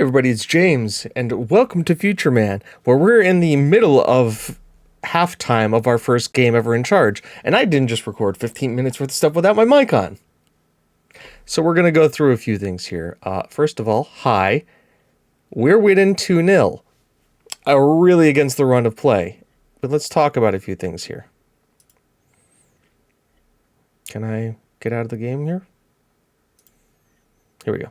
everybody, it's James, and welcome to Futureman, where we're in the middle of halftime of our first game ever in charge, and I didn't just record 15 minutes worth of stuff without my mic on. So we're going to go through a few things here. First of all, hi. We're winning 2-0. Really against the run of play. But let's talk about a few things here. Can I get out of the game here? Here we go.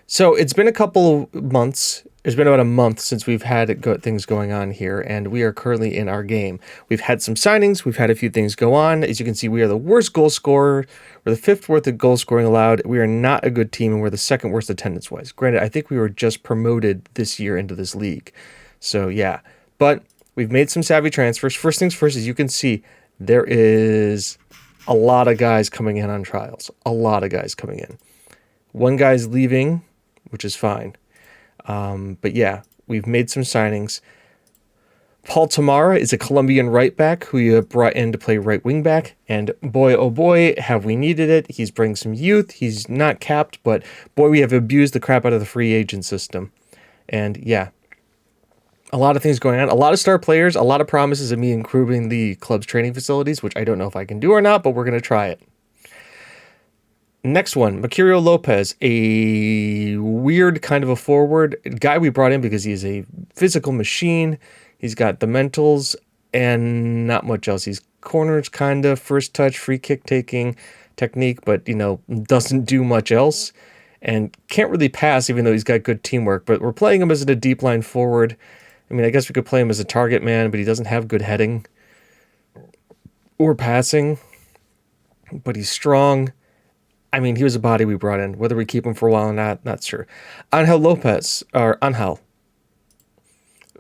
So it's been a couple of months. It's been about a month since we've had things going on here, and we are currently in our game. We've had some signings. We've had a few things go on. As you can see, we are the worst goal scorer. We're the fifth worst at goal scoring allowed. We are not a good team, and we're the second worst attendance-wise. Granted, I think we were just promoted this year into this league. So, yeah. But we've made some savvy transfers. First things first, as you can see, there is a lot of guys coming in on trials. A lot of guys coming in. One guy's leaving, which is fine. But yeah, we've made some signings. Paul Tamara is a Colombian right back who you have brought in to play right wing back. And boy, oh boy, have we needed it. He's bringing some youth. He's not capped, but boy, we have abused the crap out of the free agent system. And yeah, a lot of things going on. A lot of star players, a lot of promises of me improving the club's training facilities, which I don't know if I can do or not, but we're going to try it. Next one, Macario Lopez, a weird kind of a forward guy we brought in because he's a physical machine. He's got the mentals and not much else. He's corners, kind of first touch, free kick taking technique, but, doesn't do much else and can't really pass, even though he's got good teamwork. But we're playing him as a deep line forward. I mean, I guess we could play him as a target man, but he doesn't have good heading or passing, but he's strong. I mean, he was a body we brought in. Whether we keep him for a while or not sure. Angel Lopez, or Angel,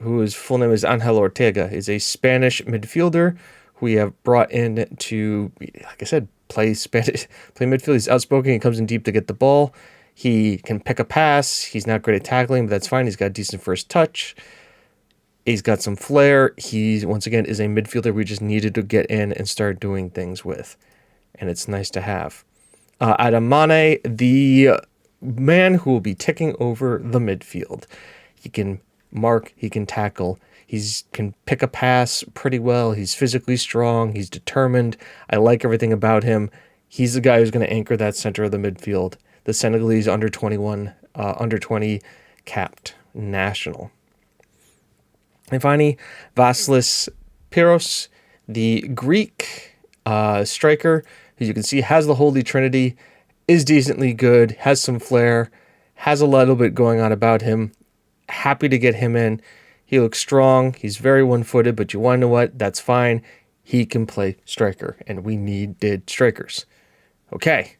whose full name is Angel Ortega, is a Spanish midfielder who we have brought in to, like I said, play midfield. He's outspoken. He comes in deep to get the ball. He can pick a pass. He's not great at tackling, but that's fine. He's got a decent first touch. He's got some flair. He, once again, is a midfielder we just needed to get in and start doing things with. And it's nice to have. Adamane, the man who will be taking over the midfield. He can mark, he can tackle, he can pick a pass pretty well, he's physically strong, he's determined. I like everything about him. He's the guy who's going to anchor that center of the midfield. The Senegalese under 20 capped national. And finally, Vasilis Piros, the Greek striker, as you can see, has the Holy Trinity, is decently good, has some flair, has a little bit going on about him. Happy to get him in. He looks strong. He's very one-footed, but you want to know what? That's fine. He can play striker, and we needed strikers. Okay.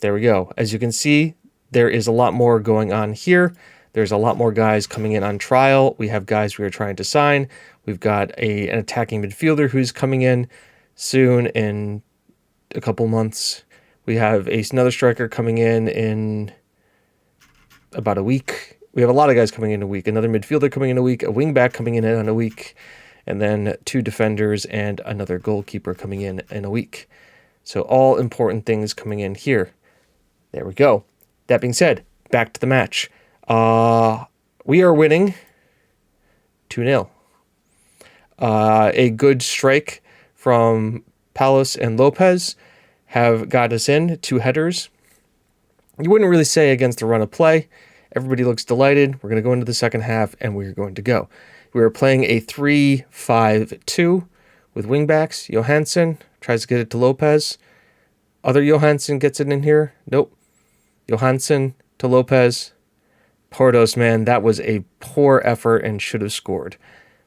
There we go. As you can see, there is a lot more going on here. There's a lot more guys coming in on trial. We have guys we are trying to sign. We've got an attacking midfielder who's coming in soon in a couple months. We have another striker coming in about a week. We have a lot of guys coming in a week. Another midfielder coming in a week. A wingback coming in a week. And then 2 defenders and another goalkeeper coming in a week. So all important things coming in here. There we go. That being said, back to the match. We are winning 2-0. A good strike from Palos and Lopez have got us in 2 headers. You wouldn't really say against the run of play. Everybody looks delighted. We're going to go into the second half, and we're going to go. We are playing a 3-5-2 with wingbacks. Johansson tries to get it to Lopez. Other Johansson gets it in here. Nope. Johansson to Lopez. Portos, man, that was a poor effort and should have scored.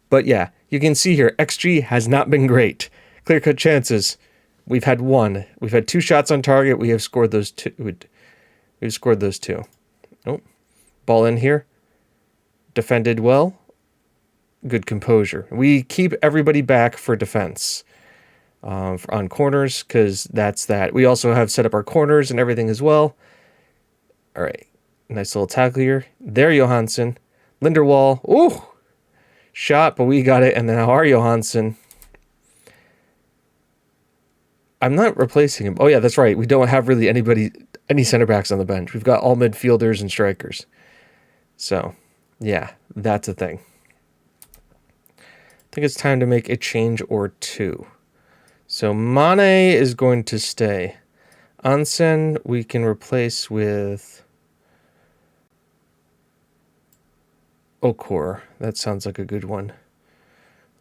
But yeah, you can see here, XG has not been great. Clear-cut chances. We've had 1. We've had 2 shots on target. We have scored those 2. We've scored those 2. Oh, ball in here. Defended well. Good composure. We keep everybody back for defense on corners because that's that. We also have set up our corners and everything as well. All right. Nice little tackle here. There, Johansson. Linderwall. Ooh. Shot, but we got it. And then our Johansson. I'm not replacing him. Oh yeah, that's right. We don't have really any center backs on the bench. We've got all midfielders and strikers. So, yeah, that's a thing. I think it's time to make a change or two. So Mane is going to stay. Ansen we can replace with Okor. That sounds like a good one.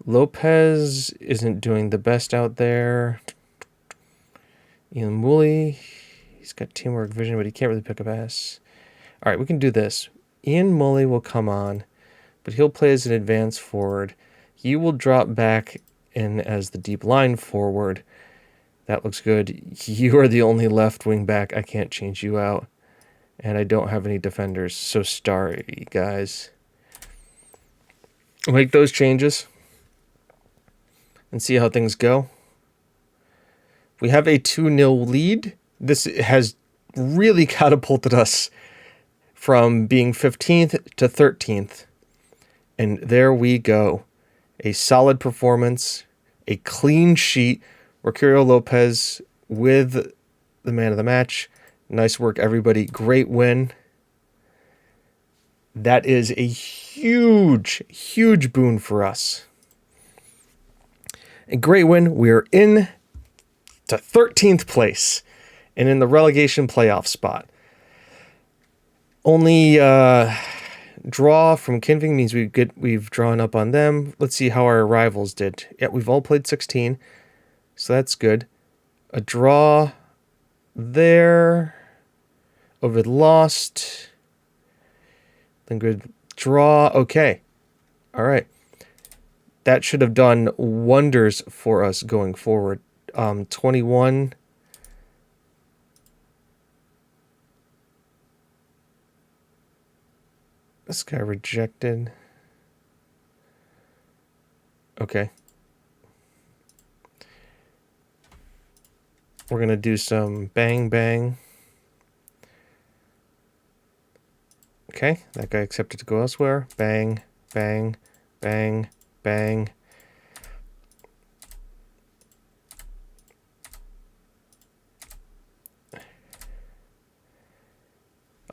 Lopez isn't doing the best out there. Ian Woolley, he's got teamwork vision, but he can't really pick a pass. All right, we can do this. Ian Woolley will come on, but he'll play as an advanced forward. You will drop back in as the deep line forward. That looks good. You are the only left wing back. I can't change you out. And I don't have any defenders, so sorry, guys. Make those changes and see how things go. We have a 2-0 lead. This has really catapulted us from being 15th to 13th. And there we go. A solid performance, a clean sheet. Rogerio Lopez with the man of the match. Nice work, everybody. Great win. That is a huge, huge boon for us. A great win. We're in to 13th place and in the relegation playoff spot. Only draw from Kinving means we've drawn up on them. Let's see how our rivals did. Yeah, we've all played 16, so that's good. A draw there. Over lost. Then good draw. Okay. All right. That should have done wonders for us going forward. 21. This guy rejected. Okay. We're going to do some bang, bang. Okay, that guy accepted to go elsewhere. Bang, bang, bang, bang.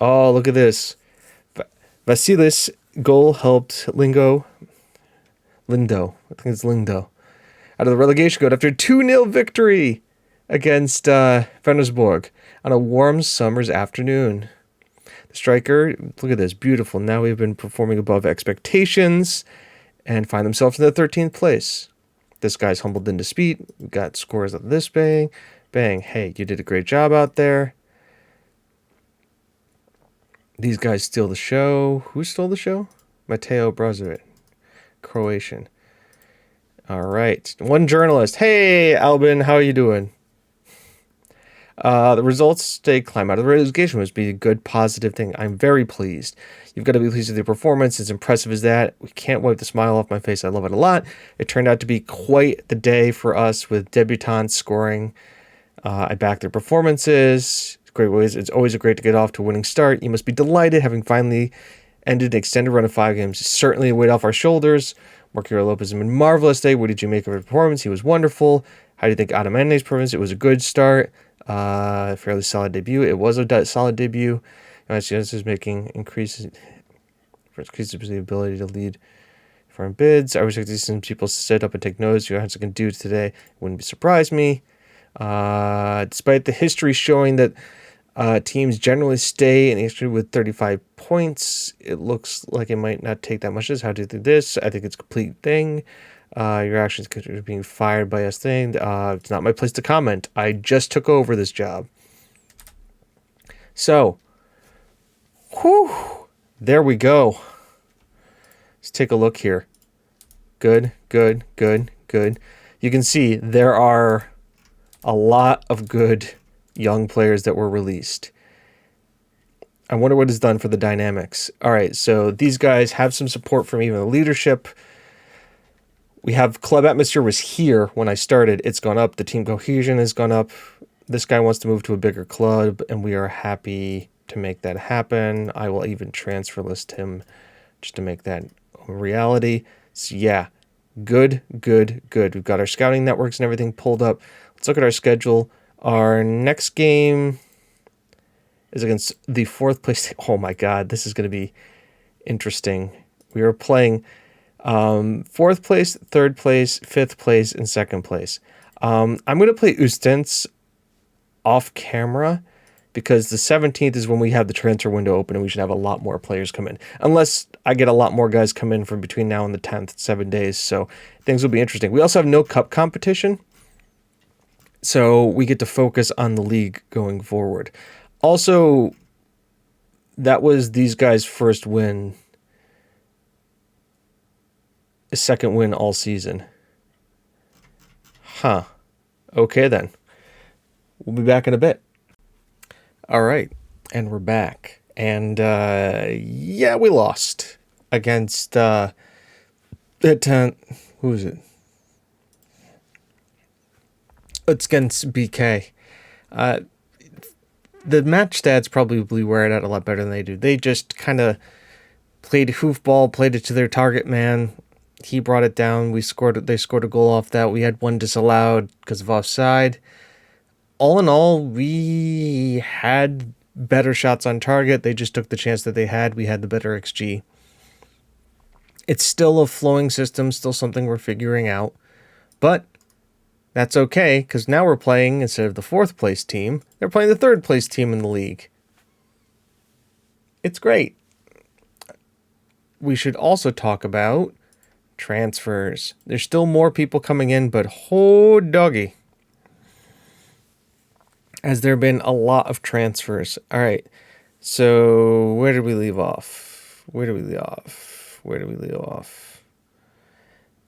Oh, look at this. Vasilis' goal helped Lindo, I think it's Lindo, out of the relegation code after a 2-0 victory against Venersborg on a warm summer's afternoon. The striker, look at this, beautiful. Now we've been performing above expectations and find themselves in the 13th place. This guy's humbled into speed. We got scores of this bang, bang. Hey, you did a great job out there. These guys steal the show. Who stole the show? Mateo Brozovic, Croatian. All right. One journalist. Hey, Albin, how are you doing? The results they climb out of the relegation must be a good, positive thing. I'm very pleased. You've got to be pleased with your performance. It's impressive as that. We can't wipe the smile off my face. I love it a lot. It turned out to be quite the day for us with debutants scoring. I back their performances. Great ways. It's always great to get off to a winning start. You must be delighted having finally ended an extended run of 5 games. Certainly a weight off our shoulders. Rogerio Lopez has been marvelous today. What did you make of his performance? He was wonderful. How do you think Adamendi's performance? It was a good start. Fairly solid debut. It was a solid debut. This is making increases the ability to lead foreign bids. I wish I could see some people sit up and take notes. You guys can do today. Wouldn't surprise me. Despite the history showing that teams generally stay in the history with 35 points, it looks like it might not take that much. How do you think this? I think it's a complete thing. Your actions are being fired by us thing. It's not my place to comment. I just took over this job. So, there we go. Let's take a look here. Good. You can see there are a lot of good young players that were released. I wonder what it's done for the dynamics. All right, so these guys have some support from even the leadership. We have club atmosphere was here when I started. It's gone up. The team cohesion has gone up. This guy wants to move to a bigger club, and we are happy to make that happen. I will even transfer list him just to make that a reality. So yeah, good. We've got our scouting networks and everything pulled up. Let's look at our schedule. Our next game is against the 4th place. Oh my God, this is going to be interesting. We are playing 4th place, 3rd place, 5th place, and 2nd place. I'm going to play Ustens off camera because the 17th is when we have the transfer window open and we should have a lot more players come in. Unless I get a lot more guys come in from between now and the 10th, 7 days. So things will be interesting. We also have no cup competition. So we get to focus on the league going forward. Also, that was these guys' first win. A second win all season. Huh. Okay then. We'll be back in a bit. All right. And we're back. And yeah, we lost against who is it? It's against BK. The match stats probably wear it out a lot better than they do. They just kind of played hoofball, played it to their target man. He brought it down. They scored a goal off that. We had one disallowed because of offside. All in all, we had better shots on target. They just took the chance that they had. We had the better XG. It's still a flowing system, still something we're figuring out. But that's okay, because now we're playing, instead of the 4th place team, they're playing the 3rd place team in the league. It's great. We should also talk about transfers. There's still more people coming in, but oh doggy, has there been a lot of transfers. All right, so where did we leave off?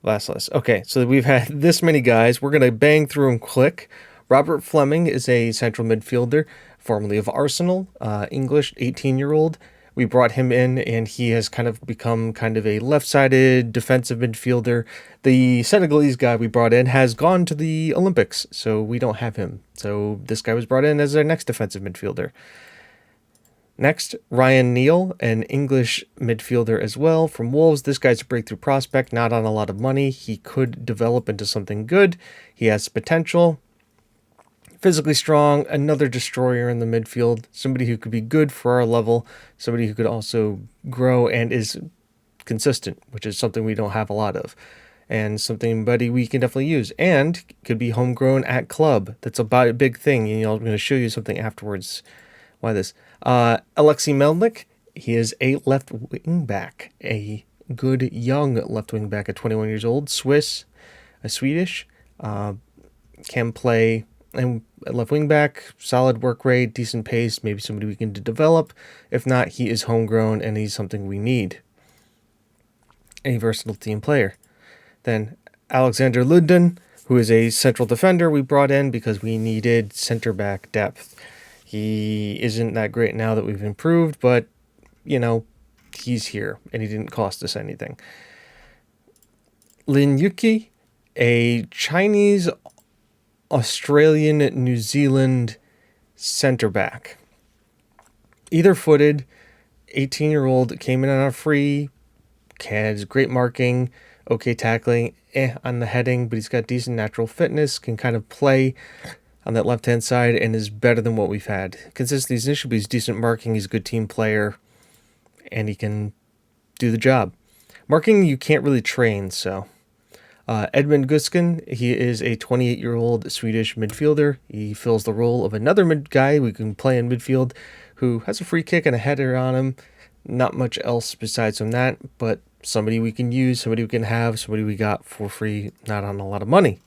Last. Okay, so we've had this many guys. We're going to bang through them quick. Robert Fleming is a central midfielder, formerly of Arsenal, English, 18-year-old. We brought him in, and he has kind of become kind of a left-sided defensive midfielder. The Senegalese guy we brought in has gone to the Olympics, so we don't have him. So this guy was brought in as our next defensive midfielder. Next, Ryan Neal, an English midfielder as well from Wolves. This guy's a breakthrough prospect, not on a lot of money. He could develop into something good. He has potential. Physically strong, another destroyer in the midfield, somebody who could be good for our level, somebody who could also grow and is consistent, which is something we don't have a lot of, and somebody we can definitely use, and could be homegrown at club. That's about a big thing, and I'm going to show you something afterwards. Why this? Alexei Melnik, he is a left wing back, a good young left wing back at 21 years old, Swedish, can play and left wing back, solid work rate, decent pace, maybe somebody we can develop. If not, he is homegrown and he's something we need. A versatile team player. Then Alexander Ludden, who is a central defender we brought in because we needed center back depth. He isn't that great now that we've improved, but, you know, he's here and he didn't cost us anything. Lin Yuki, a Chinese Australian, New Zealand center back. Either footed, 18-year-old, came in on a free, has great marking, okay tackling, on the heading, but he's got decent natural fitness, can kind of play on that left-hand side, and is better than what we've had. Consistency initially, he's decent marking, he's a good team player, and he can do the job. Marking you can't really train, so... Edmund Guskin, he is a 28-year-old Swedish midfielder. He fills the role of another guy we can play in midfield who has a free kick and a header on him. Not much else besides from that, but somebody we can use, somebody we can have, somebody we got for free, not on a lot of money.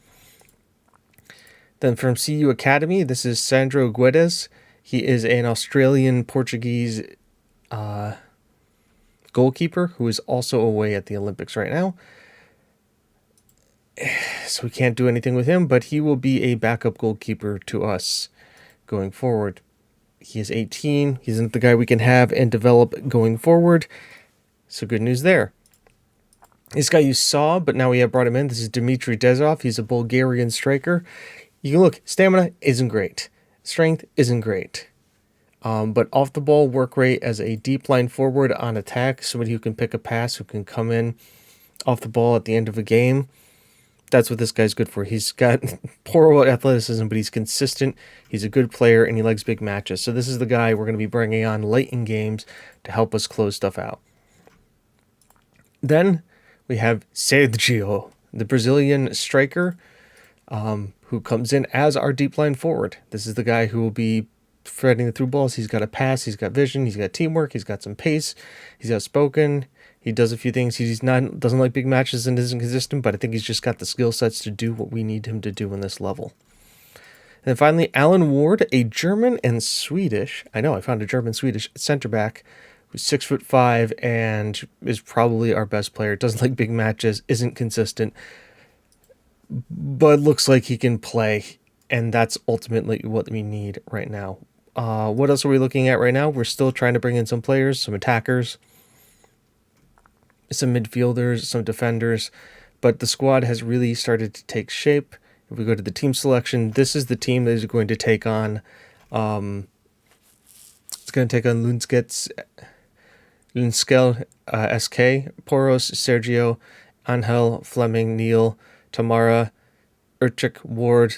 Then from CU Academy, this is Sandro Guedes. He is an Australian-Portuguese goalkeeper who is also away at the Olympics right now. So we can't do anything with him, but he will be a backup goalkeeper to us going forward. He is 18. He isn't the guy we can have and develop going forward. So good news there. This guy you saw, but now we have brought him in. This is Dmitry Dezov. He's a Bulgarian striker. You can look, stamina isn't great. Strength isn't great. But off the ball work rate as a deep line forward on attack, somebody who can pick a pass, who can come in off the ball at the end of a game. That's what this guy's good for. He's got poor athleticism, but he's consistent. He's a good player, and he likes big matches. So this is the guy we're going to be bringing on late in games to help us close stuff out. Then we have Sergio, the Brazilian striker, who comes in as our deep line forward. This is the guy who will be threading the through balls. He's got a pass, he's got vision, he's got teamwork, he's got some pace, he's outspoken. He does a few things. Doesn't like big matches and isn't consistent, but I think he's just got the skill sets to do what we need him to do in this level. And then finally, Alan Ward, a German and Swedish. I know, I found a German-Swedish center back who's 6'5" and is probably our best player. Doesn't like big matches, isn't consistent, but looks like he can play, and that's ultimately what we need right now. What else are we looking at right now? We're still trying to bring in some players, some attackers, some midfielders, some defenders, but the squad has really started to take shape. If we go to the team selection, this is the team that is going to take on it's going to take on Lunskel, SK, Poros, Sergio, Angel, Fleming, Neil, Tamara, Urchik, Ward,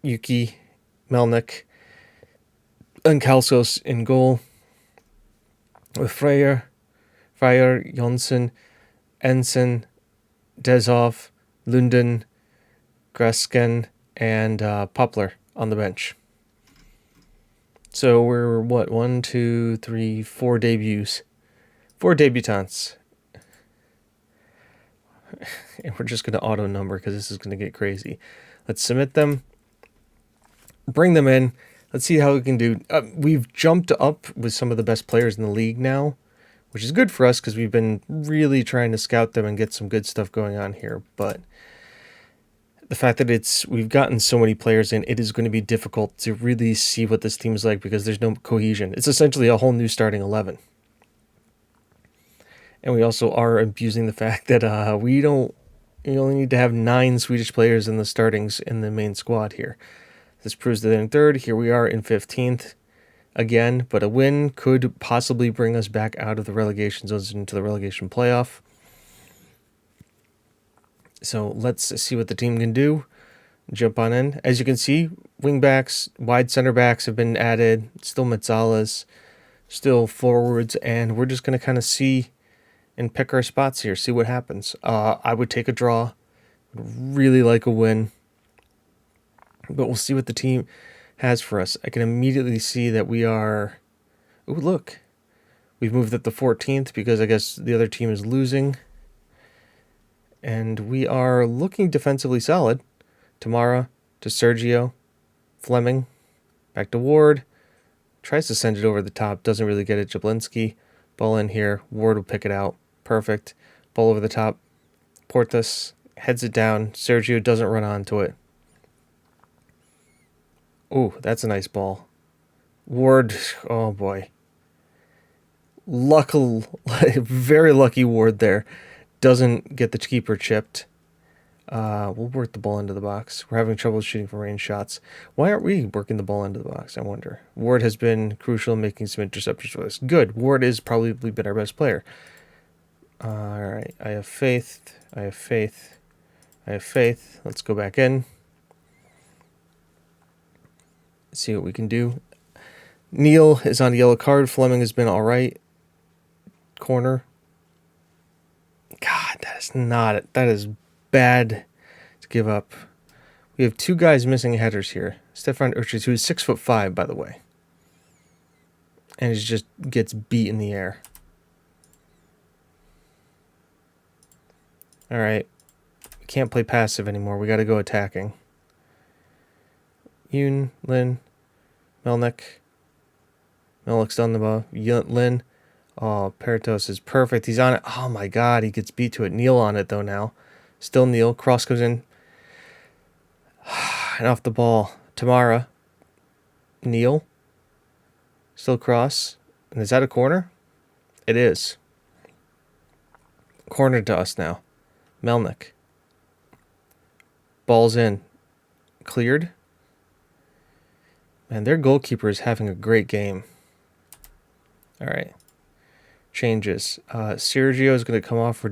Yuki, Melnick, and Kalsos in goal, with Freyr, Jonsson, Ensign, Deshoff, Lunden, Gresken, and Poplar on the bench. So we're, 1, 2, 3, 4 debuts. 4 debutants. And we're just going to auto number because this is going to get crazy. Let's submit them. Bring them in. Let's see how we can do. We've jumped up with some of the best players in the league now, which is good for us because we've been really trying to scout them and get some good stuff going on here. But the fact that we've gotten so many players in, it is going to be difficult to really see what this team is like because there's no cohesion. It's essentially a whole new starting 11. And we also are abusing the fact that you only need to have 9 Swedish players in the startings in the main squad here. This proves that in 3rd. Here we are in 15th again, but a win could possibly bring us back out of the relegation zones into the relegation playoff. So let's see what the team can do. Jump on in. As you can see, wing backs, wide center backs have been added. Still Metzalas, still forwards, and we're just going to kind of see and pick our spots here, see what happens. I would take a draw. Really like a win. But we'll see what the team has for us. I can immediately see that we are... Oh, look. We've moved up to 14th because I guess the other team is losing. And we are looking defensively solid. Tamara to Sergio. Fleming. Back to Ward. Tries to send it over the top. Doesn't really get it. Jablinski. Ball in here. Ward will pick it out. Perfect. Ball over the top. Portas heads it down. Sergio doesn't run onto it. Oh, that's a nice ball. Ward, oh boy. Very lucky Ward there. Doesn't get the keeper chipped. We'll work the ball into the box. We're having trouble shooting from range shots. Why aren't we working the ball into the box, I wonder? Ward has been crucial in making some interceptions for us. Good. Ward is probably been our best player. All right. I have faith. Let's go back in. See what we can do. Neil is on a yellow card. Fleming has been all right. Corner. God, that is bad to give up. We have 2 guys missing headers here. Stefan Urchis, who is 6'5", by the way. And he just gets beat in the air. All right. We can't play passive anymore. We got to go attacking. Yoon, Lin, Melnick. Melnick's done the ball. Lin. Oh, Peritos is perfect. He's on it. Oh my God, he gets beat to it. Neil on it though now. Still Neil. Cross goes in. And off the ball. Tamara. Neil. Still cross. And is that a corner? It is. Corner to us now. Melnick. Ball's in. Cleared. Man, their goalkeeper is having a great game. All right. Changes. Sergio is going to come off for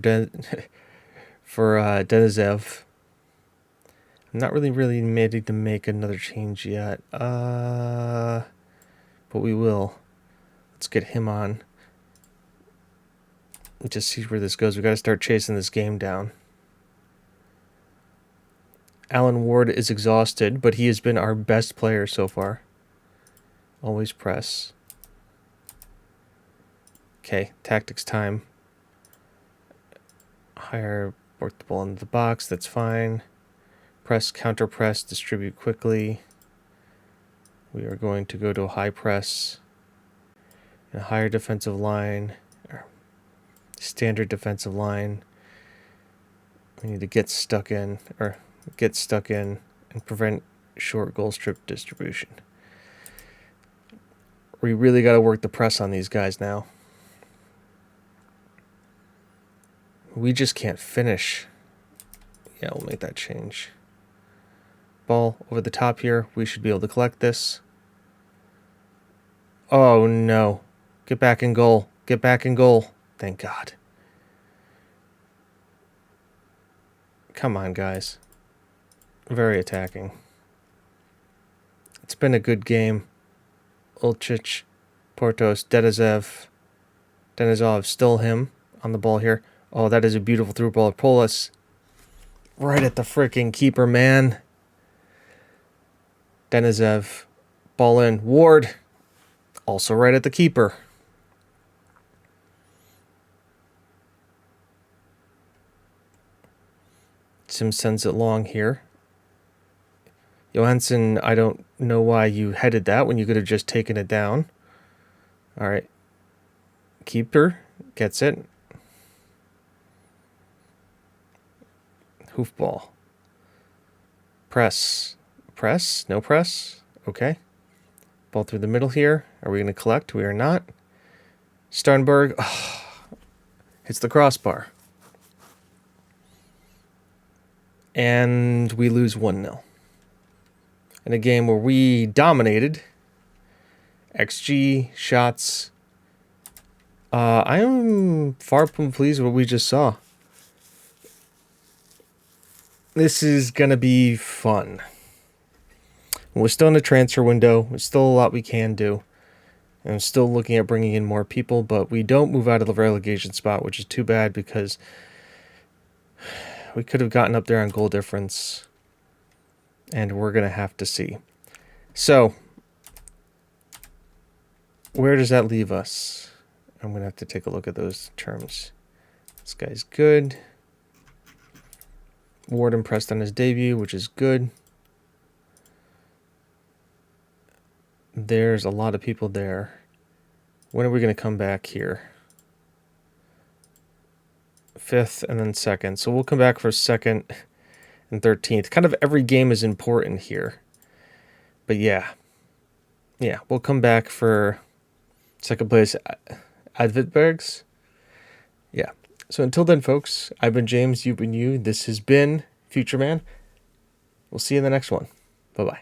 Denizev. not really ready to make another change yet. But we will. Let's get him on. Just see where this goes. We got to start chasing this game down. Alan Ward is exhausted, but he has been our best player so far. Always press. Okay, tactics time. Higher, work the ball into the box. That's fine. Press, counter press, distribute quickly. We are going to go to a high press. A higher defensive line. Or standard defensive line. We need to get stuck in, and prevent short goal strip distribution. We really got to work the press on these guys now. We just can't finish. Yeah, we'll make that change. Ball over the top here. We should be able to collect this. Oh no. Get back in goal. Get back in goal. Thank God. Come on, guys. Very attacking. It's been a good game. Ulchich, Portos, Denisov, still him on the ball here. Oh, that is a beautiful through ball. Polis. Right at the freaking keeper, man. Denisev. Ball in. Ward. Also right at the keeper. Sim sends it long here. Johansson, I don't know why you headed that when you could have just taken it down. All right. Keeper gets it. Hoofball. Press. Press. No press. Okay. Ball through the middle here. Are we going to collect? We are not. Sternberg. Oh, hits the crossbar. And we lose 1-0. In a game where we dominated. XG, shots. I am far from pleased with what we just saw. This is going to be fun. We're still in the transfer window. There's still a lot we can do. And I'm still looking at bringing in more people, but we don't move out of the relegation spot, which is too bad because we could have gotten up there on goal difference. And we're going to have to see. So, where does that leave us? I'm going to have to take a look at those terms. This guy's good. Ward impressed on his debut, which is good. There's a lot of people there. When are we going to come back here? 5th and then 2nd. So we'll come back for 2nd and 13th. Kind of every game is important here. But yeah. Yeah, we'll come back for 2nd place Advitbergs. Yeah. So until then, folks, I've been James, you've been you. This has been Futureman. We'll see you in the next one. Bye-bye.